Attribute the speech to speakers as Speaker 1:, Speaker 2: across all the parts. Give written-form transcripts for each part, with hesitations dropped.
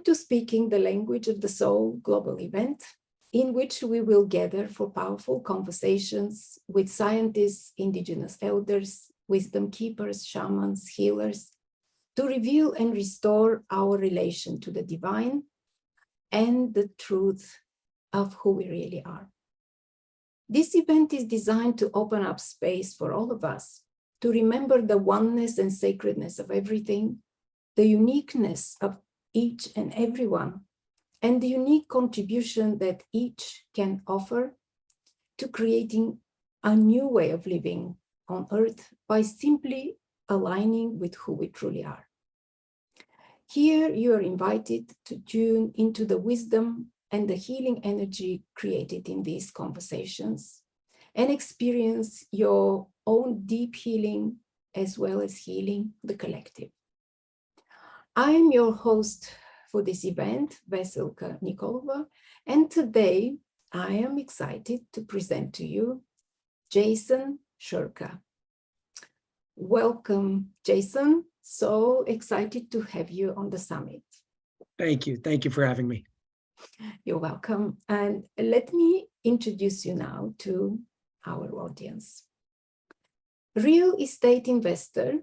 Speaker 1: to Speaking the Language of the Soul global event, in which we will gather for powerful conversations with scientists, indigenous elders, wisdom keepers, shamans, healers, to reveal and restore our relation to the divine and the truth of who we really are. This event is designed to open up space for all of us to remember the oneness and sacredness of everything, the uniqueness of each and every one, and the unique contribution that each can offer to creating a new way of living on Earth by simply aligning with who we truly are. Here you are invited to tune into the wisdom and the healing energy created in these conversations and experience your own deep healing as well as healing the collective. I am your host for this event, Veselka Nikolova, and today I am excited to present to you Jason Shurka. Welcome, Jason. So excited to have you on the summit.
Speaker 2: Thank you. Thank you for having me.
Speaker 1: You're welcome. And let me introduce you now to our audience. Real estate investor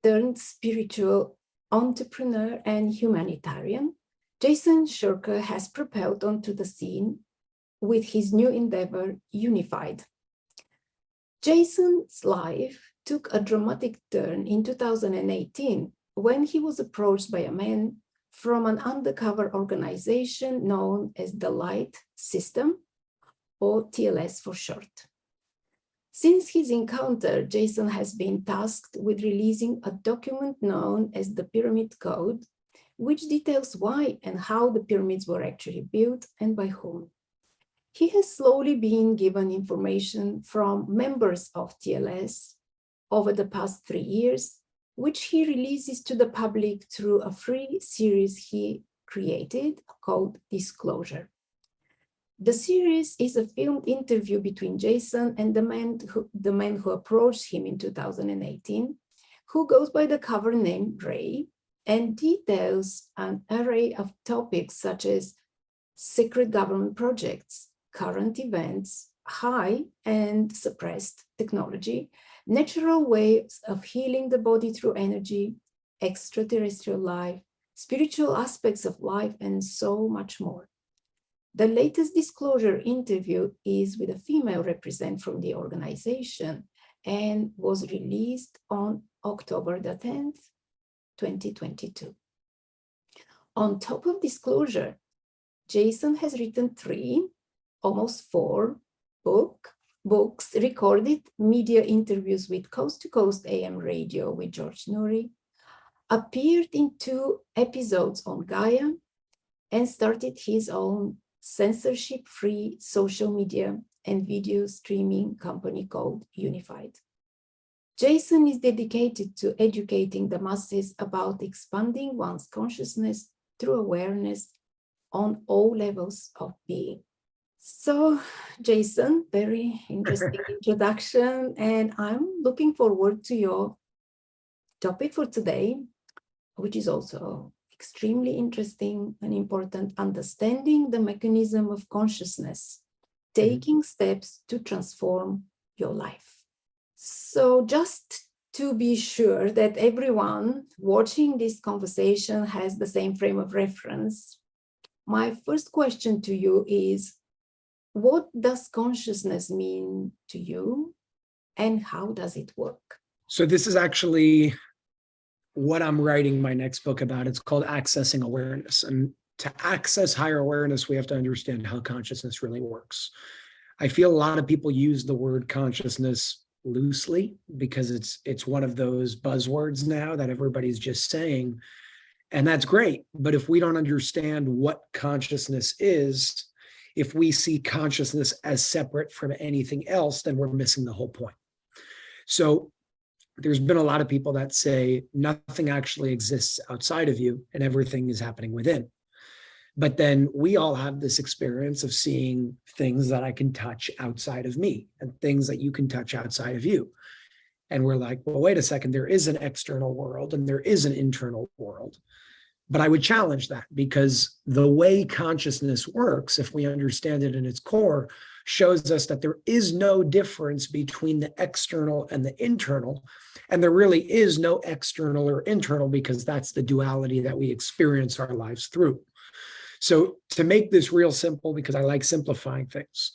Speaker 1: turned spiritual entrepreneur and humanitarian, Jason Shurka has propelled onto the scene with his new endeavor, Unified. Jason's life took a dramatic turn in 2018 when he was approached by a man from an undercover organization known as the Light System, or TLS for short. Since his encounter, Jason has been tasked with releasing a document known as the Pyramid Code, which details why and how the pyramids were actually built and by whom. He has slowly been given information from members of TLS over the past 3 years, which he releases to the public through a free series he created called Disclosure. The series is a filmed interview between Jason and the man who approached him in 2018, who goes by the cover name Ray, and details an array of topics such as secret government projects, current events, high and suppressed technology, natural ways of healing the body through energy, extraterrestrial life, spiritual aspects of life, and so much more. The latest Disclosure interview is with a female representative from the organization and was released on October the 10th, 2022. On top of Disclosure, Jason has written 3, almost 4 books, recorded media interviews with Coast to Coast AM radio with George Noory, appeared in 2 episodes on Gaia, and started his own censorship-free social media and video streaming company called Unified. Jason is dedicated to educating the masses about expanding one's consciousness through awareness on all levels of being. So, Jason, very interesting introduction, and I'm looking forward to your topic for today, which is also extremely interesting and important, understanding the mechanism of consciousness, taking steps to transform your life. So just to be sure that everyone watching this conversation has the same frame of reference, my first question to you is, what does consciousness mean to you and how does it work?
Speaker 2: So this is actually what I'm writing my next book about. It's called Accessing Awareness. And to access higher awareness, we have to understand how consciousness really works. I feel a lot of people use the word consciousness loosely because it's one of those buzzwords now that everybody's just saying, and that's great. But if we don't understand what consciousness is, if we see consciousness as separate from anything else, then we're missing the whole point. So there's been a lot of people that say nothing actually exists outside of you and everything is happening within. But then we all have this experience of seeing things that I can touch outside of me and things that you can touch outside of you. And we're like, well, wait a second, there is an external world and there is an internal world. But I would challenge that, because the way consciousness works, if we understand it in its core, shows us that there is no difference between the external and the internal. And there really is no external or internal, because that's the duality that we experience our lives through. So to make this real simple, because I like simplifying things,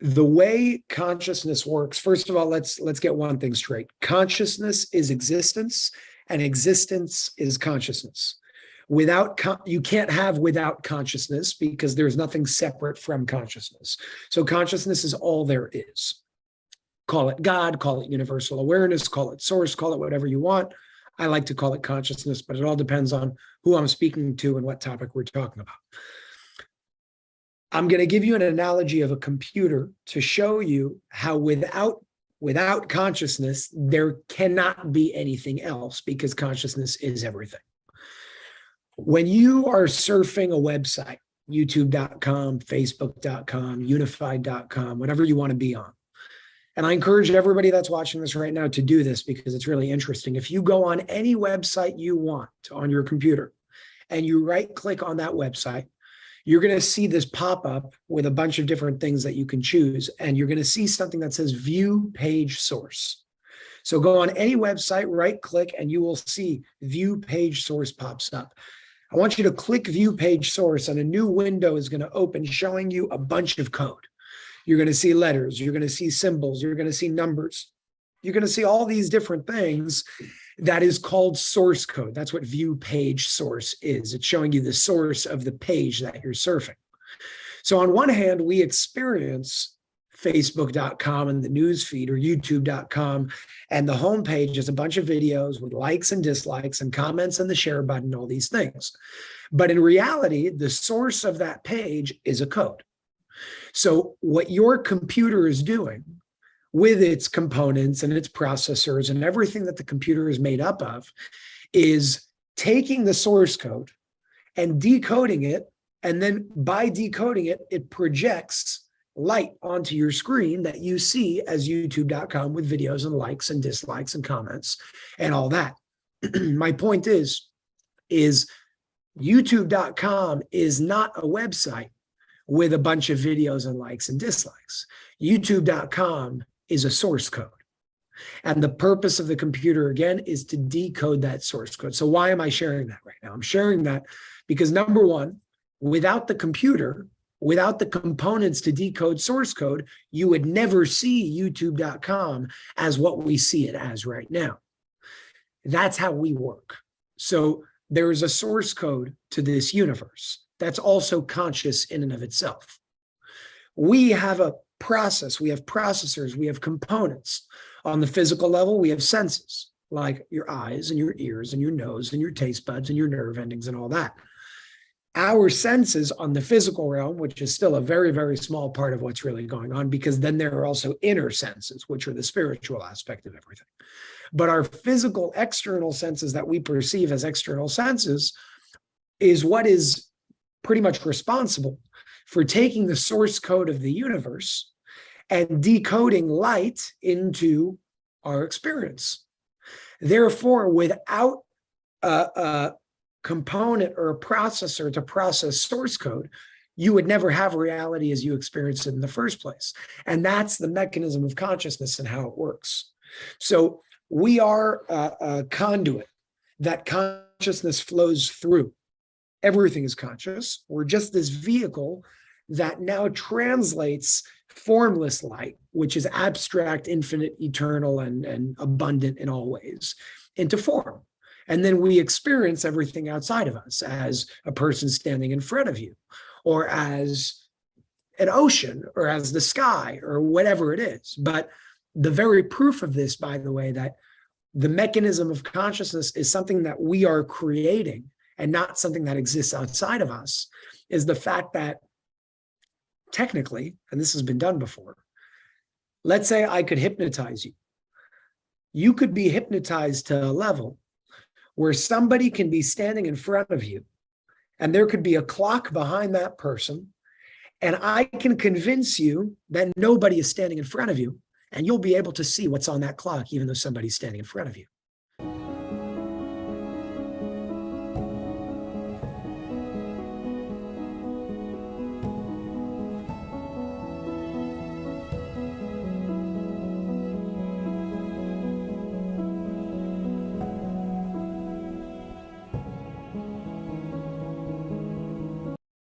Speaker 2: the way consciousness works, first of all, let's get one thing straight. Consciousness is existence, and existence is consciousness. You can't have without consciousness, because there's nothing separate from consciousness. So consciousness is all there is. Call it God, call it universal awareness, call it source, call it whatever you want. I like to call it consciousness, but it all depends on who I'm speaking to and what topic we're talking about. I'm going to give you an analogy of a computer to show you how without consciousness, there cannot be anything else, because consciousness is everything. When you are surfing a website, youtube.com, facebook.com, unified.com, whatever you want to be on, and I encourage everybody that's watching this right now to do this, because it's really interesting. If you go on any website you want on your computer and you right-click on that website, you're going to see this pop-up with a bunch of different things that you can choose. And you're going to see something that says View Page Source. So go on any website, right-click, and you will see View Page Source pops up. I want you to click View Page Source, and a new window is going to open showing you a bunch of code. You're going to see letters, you're going to see symbols, you're going to see numbers. You're going to see all these different things. That is called source code. That's what View Page Source is. It's showing you the source of the page that you're surfing. So on one hand, we experience Facebook.com and the news feed, or YouTube.com, and the homepage is a bunch of videos with likes and dislikes and comments and the share button, all these things. But in reality, the source of that page is a code. So what your computer is doing with its components and its processors and everything that the computer is made up of is taking the source code and decoding it. And then by decoding it, it projects light onto your screen that you see as youtube.com with videos and likes and dislikes and comments and all that. My point is youtube.com is not a website with a bunch of videos and likes and dislikes. youtube.com is a source code. And the purpose of the computer, again, is to decode that source code. So why am I sharing that right now? I'm sharing that because, number one, without the computer, without the components to decode source code, you would never see youtube.com as what we see it as right now. That's how we work. So there is a source code to this universe that's also conscious in and of itself. We have a process, we have processors, we have components. On the physical level, we have senses, like your eyes and your ears and your nose and your taste buds and your nerve endings and all that. Our senses on the physical realm, which is still a very, very small part of what's really going on, because then there are also inner senses, which are the spiritual aspect of everything. But our physical external senses that we perceive as external senses is what is pretty much responsible for taking the source code of the universe and decoding light into our experience. Therefore, without a component or a processor to process source code, you would never have reality as you experience it in the first place. And that's the mechanism of consciousness and how it works. So we are a conduit that consciousness flows through. Everything is conscious. We're just this vehicle that now translates formless light, which is abstract, infinite, eternal, and abundant in all ways, into form. And then we experience everything outside of us as a person standing in front of you, or as an ocean, or as the sky, or whatever it is. But the very proof of this, by the way, that the mechanism of consciousness is something that we are creating and not something that exists outside of us, is the fact that technically, and this has been done before, let's say I could hypnotize you. You could be hypnotized to a level where somebody can be standing in front of you, and there could be a clock behind that person, and I can convince you that nobody is standing in front of you, and you'll be able to see what's on that clock, even though somebody's standing in front of you.